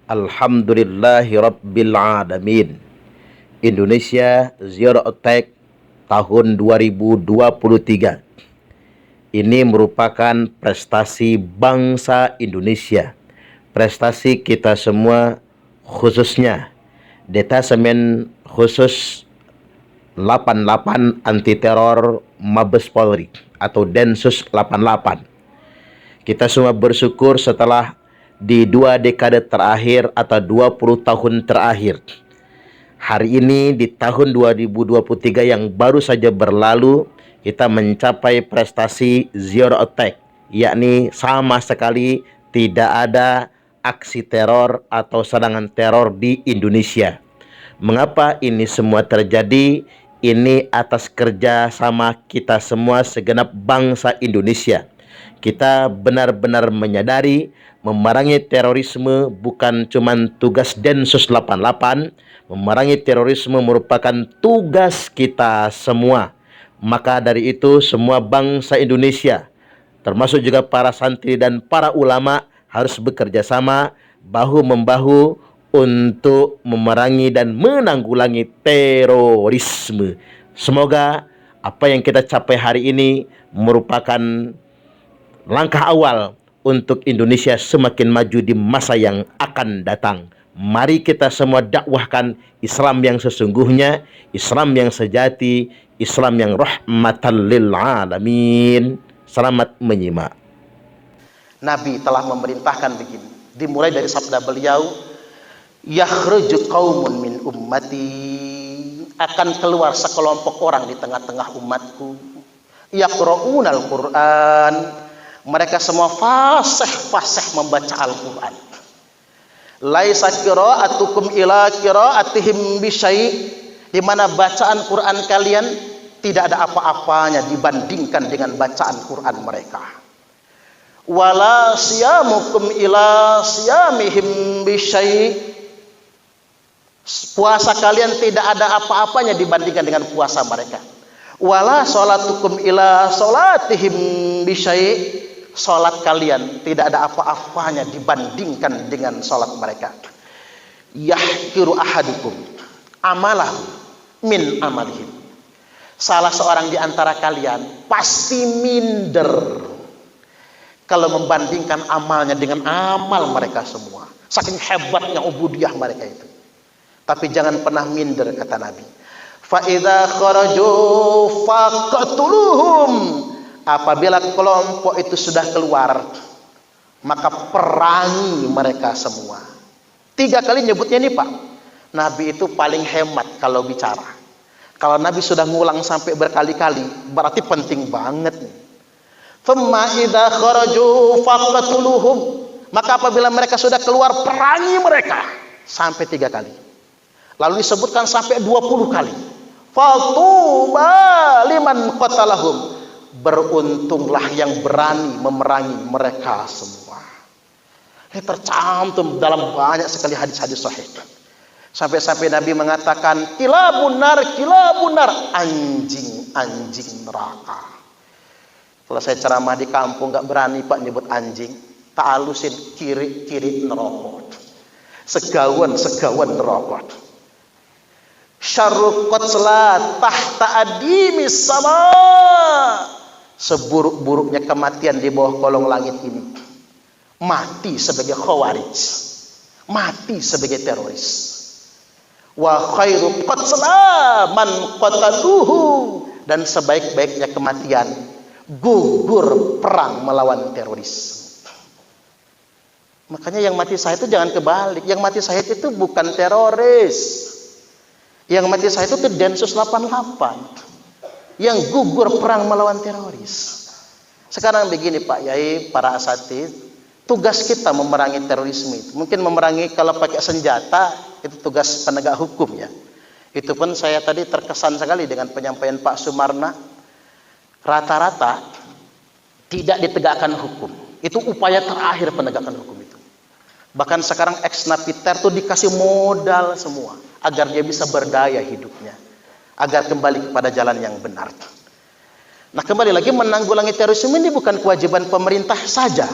Alhamdulillahi Rabbil Alamin. Indonesia Zero Attack tahun 2023. Ini merupakan prestasi bangsa Indonesia, prestasi kita semua, khususnya Detasemen Khusus 88 Anti Teror Mabes Polri atau Densus 88. Kita semua bersyukur setelah di 2 dekade terakhir atau 20 tahun terakhir, hari ini di tahun 2023 yang baru saja berlalu, kita mencapai prestasi Zero Attack, yakni sama sekali tidak ada aksi teror atau serangan teror di Indonesia. Mengapa ini semua terjadi? Ini atas kerja sama kita semua segenap bangsa Indonesia. Kita benar-benar menyadari memerangi terorisme bukan cuma tugas Densus 88, memerangi terorisme merupakan tugas kita semua. Maka dari itu semua bangsa Indonesia, termasuk juga para santri dan para ulama, harus bekerja sama bahu-membahu untuk memerangi dan menanggulangi terorisme. Semoga apa yang kita capai hari ini merupakan langkah awal untuk Indonesia semakin maju di masa yang akan datang. Mari kita semua dakwahkan Islam yang sesungguhnya, Islam yang sejati, Islam yang rahmatan lil alamin. Selamat menyimak. Nabi telah memerintahkan begini, dimulai dari sabda beliau, yakhruju qaumun min ummati, akan keluar sekelompok orang di tengah-tengah umatku, yaqra'unal Qur'an, mereka semua fasih membaca Al-Quran. Laisa qira'atukum ila qira'atihim bisyai', di mana bacaan Quran kalian tidak ada apa-apanya dibandingkan dengan bacaan Quran mereka. Wala siyamukum ila siyamihim bisyai', puasa kalian tidak ada apa-apanya dibandingkan dengan puasa mereka. Wala sholatukum ila sholatihim bisyai', sholat kalian tidak ada apa-apanya dibandingkan dengan sholat mereka. Yahkiru ahadukum amalahu min amalihim, salah seorang di antara kalian pasti minder kalau membandingkan amalnya dengan amal mereka semua, saking hebatnya ubudiyah mereka itu. Tapi jangan pernah minder, kata Nabi. Fa idza kharaju faqtuluhum, apabila kelompok itu sudah keluar, maka perangi mereka semua. 3 kali nyebutnya nih Pak. Nabi itu paling hemat kalau bicara. Kalau Nabi sudah ngulang sampai berkali-kali, berarti penting banget nih. Thumma idza kharaju faqtuluhum, maka apabila mereka sudah keluar, perangi mereka sampai 3 kali. Lalu disebutkan sampai 20 kali. Fatuba liman qatalahum, beruntunglah yang berani memerangi mereka semua. Ini tercantum dalam banyak sekali hadis-hadis sahih. Sampai-sampai Nabi mengatakan, kilabun nar, anjing neraka. Kalau saya ceramah di kampung gak berani Pak nyebut anjing, tak halusin kiri neraka. Segawan neraka. Syarru qatsla tahta adimis sama, seburuk-buruknya kematian di bawah kolong langit ini, mati sebagai khawarij, mati sebagai teroris. Wa khairu qatsla man qataluhu, dan sebaik-baiknya kematian gugur perang melawan teroris. Makanya yang mati syahid itu jangan kebalik, yang mati syahid itu bukan teroris, yang mati syahid itu Densus 88 yang gugur perang melawan teroris. Sekarang begini Pak Yai, para asatidz, tugas kita memerangi terorisme itu. Mungkin memerangi kalau pakai senjata itu tugas penegak hukum ya. Itu pun saya tadi terkesan sekali dengan penyampaian Pak Sumarna. Rata-rata tidak ditegakkan hukum. Itu upaya terakhir penegakan hukum itu. Bahkan sekarang ex-napiter tuh dikasih modal semua agar dia bisa berdaya hidupnya, agar kembali kepada jalan yang benar. Nah, kembali lagi, menanggulangi terorisme ini bukan kewajiban pemerintah saja,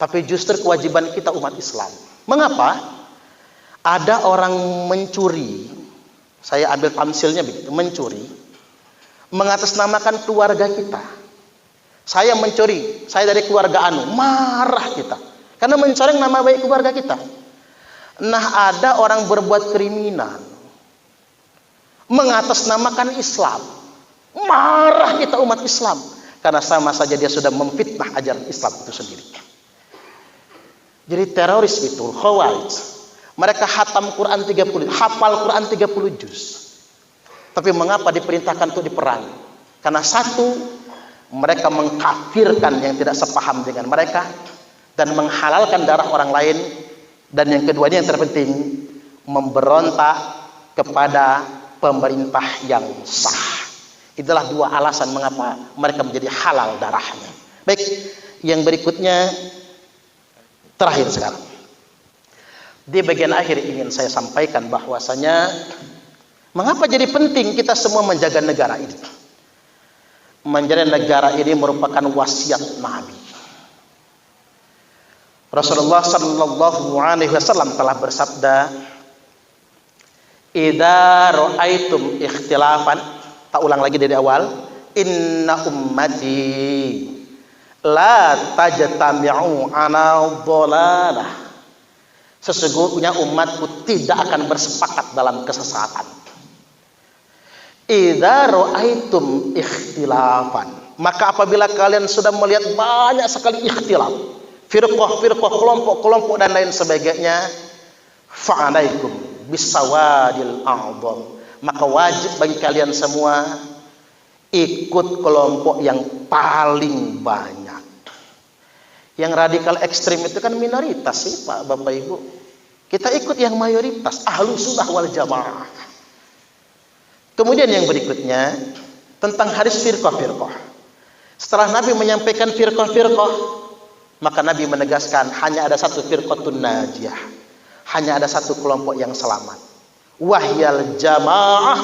tapi justru kewajiban kita umat Islam. Mengapa? Ada orang mencuri, saya ambil tamsilnya begitu, mencuri, mengatasnamakan keluarga kita. Saya mencuri, saya dari keluarga anu, marah kita. Karena mencoreng nama baik keluarga kita. Nah, ada orang berbuat kriminal, mengatasnamakan Islam, marah kita umat Islam. Karena sama saja dia sudah memfitnah ajaran Islam itu sendiri. Jadi teroris itu, Khawarij, mereka hatam Quran 30, hafal Quran 30 juz. Tapi mengapa diperintahkan untuk diperangi? Karena satu, mereka mengkafirkan yang tidak sepaham dengan mereka dan menghalalkan darah orang lain. Dan yang kedua, ini yang terpenting, memberontak kepada pemerintah yang sah. Itulah dua alasan mengapa mereka menjadi halal darahnya. Baik, yang berikutnya terakhir sekarang. Di bagian akhir ingin saya sampaikan bahwasanya mengapa jadi penting kita semua menjaga negara ini. Menjaga negara ini merupakan wasiat Nabi. Rasulullah sallallahu alaihi wasallam telah bersabda, "Idza ra'aitum ikhtilafan," tak ulang lagi dari awal, "Inna ummati la tajtami'u ala dhalalah." Sesungguhnya umatku tidak akan bersepakat dalam kesesatan. Idza ra'aitum ikhtilafan, maka apabila kalian sudah melihat banyak sekali ikhtilaf, firqah-firqah, kelompok-kelompok dan lain sebagainya, fa'alaikum bisawadil a'dham, maka wajib bagi kalian semua ikut kelompok yang paling banyak. Yang radikal ekstrim itu kan minoritas sih Pak, Bapak Ibu. Kita ikut yang mayoritas, Ahlus Sunnah wal Jamaah. Kemudian yang berikutnya tentang hadis firqah-firqah. Setelah Nabi menyampaikan firqah-firqah, maka Nabi menegaskan hanya ada satu firqatun najiyah, hanya ada satu kelompok yang selamat. Wahyal jamaah,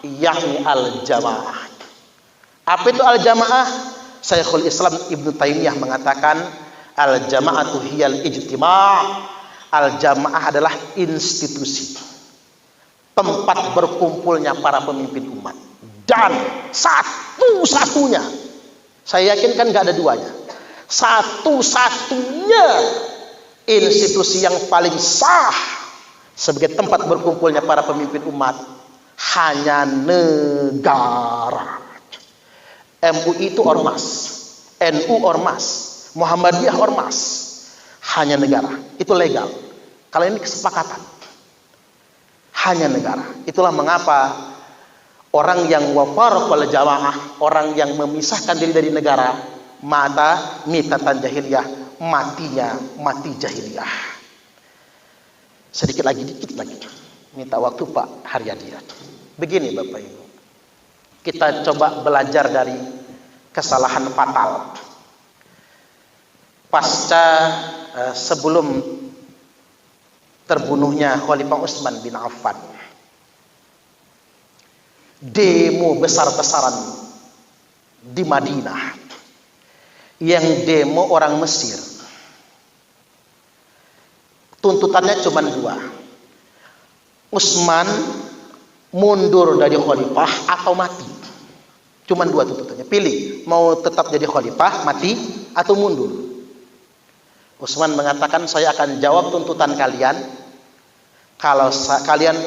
yakni al jamaah. Apa itu al jamaah? Syekhul Islam Ibnu Taimiyah mengatakan al jamaatu hiyal ijtima'. Al jamaah adalah institusi, tempat berkumpulnya para pemimpin umat, dan satu-satunya, saya yakin kan nggak ada duanya, satu-satunya institusi yang paling sah sebagai tempat berkumpulnya para pemimpin umat hanya negara. MUI itu ormas, NU ormas, Muhammadiyah ormas, hanya negara. Itu legal. Kalau ini kesepakatan, hanya negara. Itulah mengapa orang yang wafaraq wal jamaah, orang yang memisahkan diri dari negara, mata mitatan jahiliyah, matinya mati jahiliyah. Sedikit lagi, dikit lagi, minta waktu Pak Haryadi. Begini Bapak Ibu, kita coba belajar dari kesalahan fatal pasca sebelum terbunuhnya Khalifah Utsman bin Affan. Demo besar-besaran di Madinah, yang demo orang Mesir. Tuntutannya cuma dua, Utsman mundur dari khalifah atau mati. Cuma dua tuntutannya, pilih mau tetap jadi khalifah, mati, atau mundur. Utsman mengatakan, saya akan jawab tuntutan kalian kalau kalian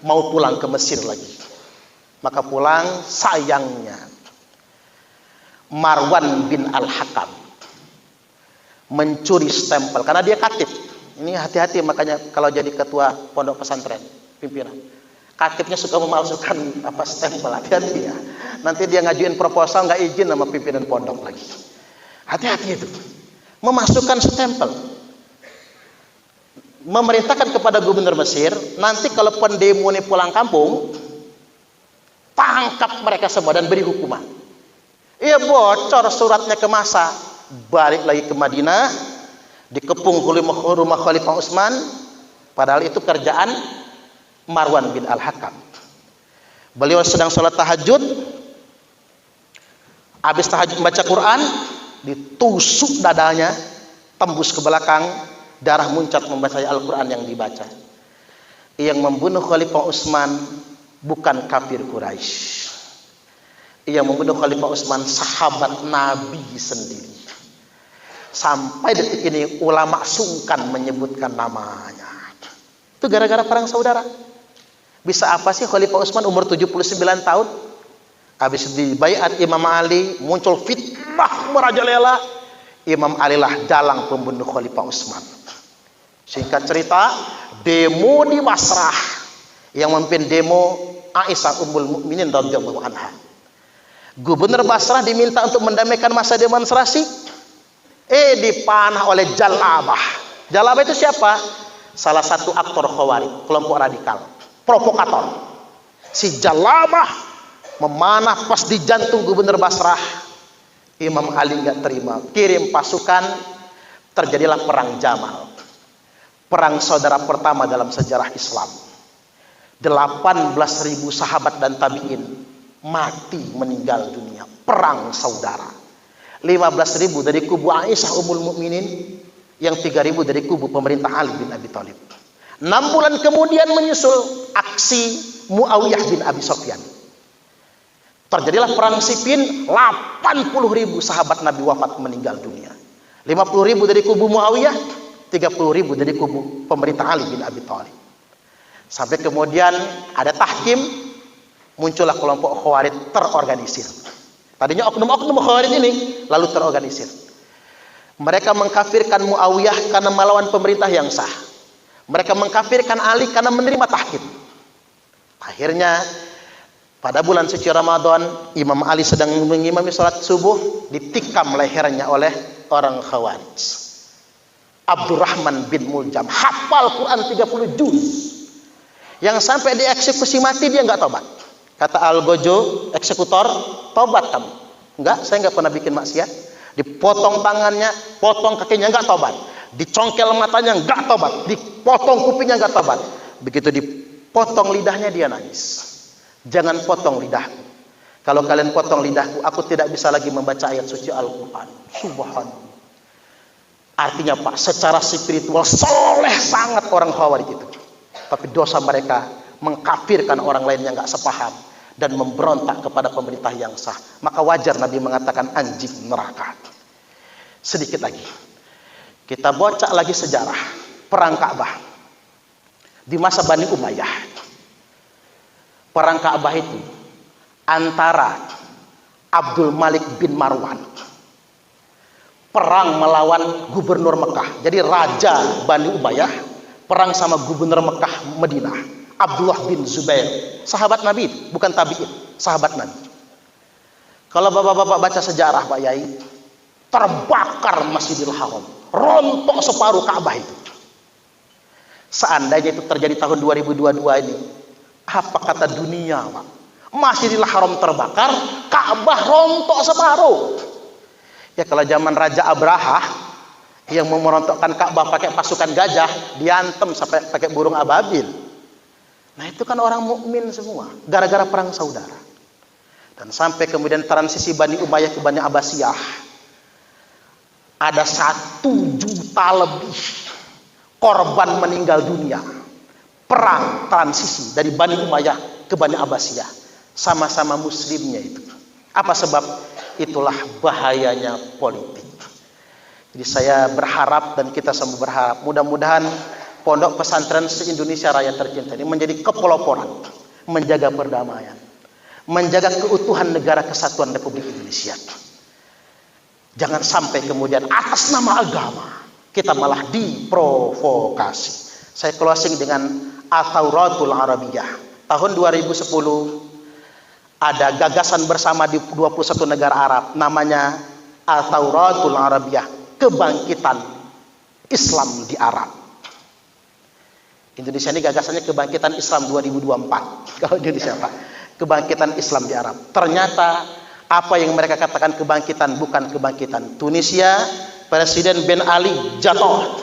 mau pulang ke Mesir lagi. Maka pulang. Sayangnya Marwan bin Al-Hakam mencuri stempel karena dia katib. Ini hati-hati, makanya kalau jadi ketua pondok pesantren, pimpinan, katibnya suka memalsukan stempel. Hati-hati ya, nanti dia ngajuin proposal nggak izin sama pimpinan pondok lagi. Hati-hati itu, memasukkan stempel, memerintahkan kepada gubernur Mesir, nanti kalau pendemo ini pulang kampung, tangkap mereka semua dan beri hukuman. Ia bocor suratnya ke masa, balik lagi ke Madinah, dikepung rumah Khalifah Utsman, padahal itu kerjaan Marwan bin Al-Hakam. Beliau sedang sholat tahajud, habis tahajud baca Quran, ditusuk dadanya, tembus ke belakang, darah muncat membaca Al-Quran yang dibaca. Yang membunuh Khalifah Utsman bukan kafir Quraisy. Yang membunuh Khalifah Utsman sahabat Nabi sendiri. Sampai detik ini ulama sungkan menyebutkan namanya. Itu gara-gara perang saudara. Bisa apa sih Khalifah Utsman umur 79 tahun? Habis dibaiat Imam Ali, muncul fitnah merajalela. Imam Ali lah dalang pembunuh Khalifah Utsman. Singkat cerita, demo di Basrah. Yang memimpin demo Aisyah Ummul Mukminin radhiyallahu anha. Gubernur Basrah diminta untuk mendamaikan masa demonstrasi. Dipanah oleh Jalabah. Jalabah itu siapa? Salah satu aktor Khawarij, kelompok radikal, provokator. Si Jalabah memanah pas di jantung Gubernur Basrah. Imam Ali nggak terima, kirim pasukan, terjadilah perang Jamal. Perang saudara pertama dalam sejarah Islam. 18.000 sahabat dan tabi'in mati meninggal dunia. Perang saudara. 15.000 dari kubu Aisyah Ummul Mukminin, yang 3.000 dari kubu pemerintah Ali bin Abi Thalib. 6 bulan kemudian menyusul aksi Muawiyah bin Abi Sufyan. Terjadilah perang Siffin, 80.000 sahabat Nabi wafat meninggal dunia. 50.000 dari kubu Muawiyah, 30.000 dari kubu pemerintah Ali bin Abi Thalib. Sampai kemudian ada tahkim, muncullah kelompok Khawarij terorganisir. Tadinya oknum-oknum Khawarij ini lalu terorganisir. Mereka mengkafirkan Muawiyah karena melawan pemerintah yang sah. Mereka mengkafirkan Ali karena menerima tahkim. Akhirnya pada bulan suci Ramadan, Imam Ali sedang mengimami sholat subuh, ditikam lehernya oleh orang Khawarij. Abdurrahman bin Muljam hafal Quran 30 juz. Yang sampai dieksekusi mati dia nggak tobat. Kata Al-Gojo, eksekutor, tobat kamu. Enggak, saya nggak pernah bikin maksiat. Dipotong tangannya, potong kakinya, nggak tobat. Dicongkel matanya, nggak tobat. Dipotong kupingnya, nggak tobat. Begitu dipotong lidahnya, dia nangis. Jangan potong lidahku. Kalau kalian potong lidahku, aku tidak bisa lagi membaca ayat suci Al-Quran. Subhanallah. Artinya Pak, secara spiritual soleh sangat orang Khawarij itu. Tapi dosa mereka mengkafirkan orang lain yang nggak sepaham dan memberontak kepada pemerintah yang sah. Maka wajar Nabi mengatakan anjing neraka. Sedikit lagi, kita bocak lagi sejarah perang Ka'bah di masa Bani Umayyah. Perang Ka'bah itu antara Abdul Malik bin Marwan, perang melawan gubernur Mekah. Jadi raja Bani Umayyah perang sama gubernur Mekah Madinah, Abdullah bin Zubair, sahabat Nabi, bukan tabi'in, sahabat Nabi. Kalau bapak-bapak baca sejarah Pak Yai, terbakar Masjidil Haram, rontok separuh Ka'bah itu. Seandainya itu terjadi tahun 2022 ini, apa kata dunia Pak? Masjidil Haram terbakar, Ka'bah rontok separuh. Ya kalau zaman Raja Abraha yang mau merontokkan Ka'bah pakai pasukan gajah, diantem sampai pakai burung ababil. Nah itu kan orang mukmin semua, gara-gara perang saudara. Dan sampai kemudian transisi Bani Umayyah ke Bani Abbasiyah, ada 1 juta lebih korban meninggal dunia. Perang transisi dari Bani Umayyah ke Bani Abbasiyah, sama-sama muslimnya itu. Apa sebab? Itulah bahayanya politik. Jadi saya berharap dan kita semua berharap, mudah-mudahan pondok pesantren se-Indonesia Raya tercinta ini menjadi kepeloporan, menjaga perdamaian, menjaga keutuhan negara kesatuan Republik Indonesia. Jangan sampai kemudian atas nama agama kita malah diprovokasi. Saya closing dengan At-Tauratul Arabiyah. Tahun 2010 ada gagasan bersama di 21 negara Arab namanya At-Tauratul Arabiyah, kebangkitan Islam di Arab. Indonesia ini gagasannya kebangkitan Islam 2024. Kalau Indonesia Pak, kebangkitan Islam di Arab. Ternyata apa yang mereka katakan kebangkitan bukan kebangkitan. Tunisia, Presiden Ben Ali jatuh.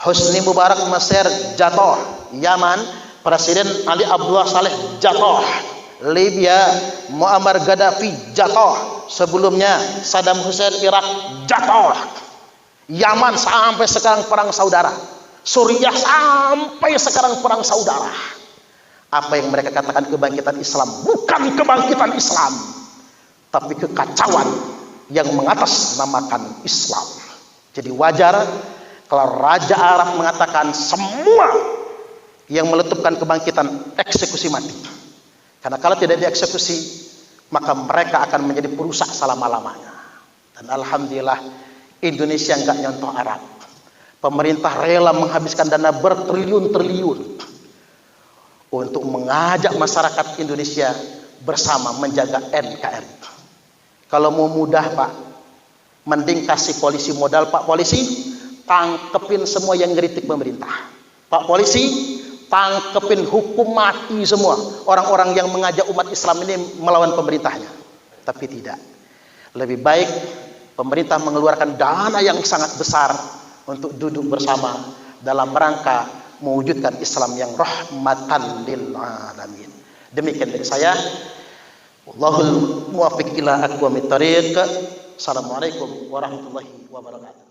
Hosni Mubarak Mesir jatuh. Yaman, Presiden Ali Abdullah Saleh jatuh. Libya, Muammar Gaddafi jatuh. Sebelumnya Saddam Hussein Irak jatuh. Yaman sampai sekarang perang saudara. Suriah sampai sekarang perang saudara. Apa yang mereka katakan kebangkitan Islam bukan kebangkitan Islam, tapi kekacauan yang mengatasnamakan Islam. Jadi wajar kalau Raja Arab mengatakan semua yang meletupkan kebangkitan eksekusi mati. Karena kalau tidak dieksekusi, maka mereka akan menjadi perusak selama-lamanya. Dan alhamdulillah Indonesia enggak nyontoh Arab. Pemerintah rela menghabiskan dana bertriliun-triliun untuk mengajak masyarakat Indonesia bersama menjaga NKRI. Kalau mau mudah Pak, mending kasih polisi modal. Pak polisi, tangkepin semua yang ngeritik pemerintah. Pak polisi, tangkepin hukum mati semua orang-orang yang mengajak umat Islam ini melawan pemerintahnya. Tapi tidak. Lebih baik pemerintah mengeluarkan dana yang sangat besar untuk duduk bersama dalam rangka mewujudkan Islam yang rahmatan lil alamin. Demikian dari saya. Wallahul muwaffiq ila aqwamit thariq. Assalamualaikum warahmatullahi wabarakatuh.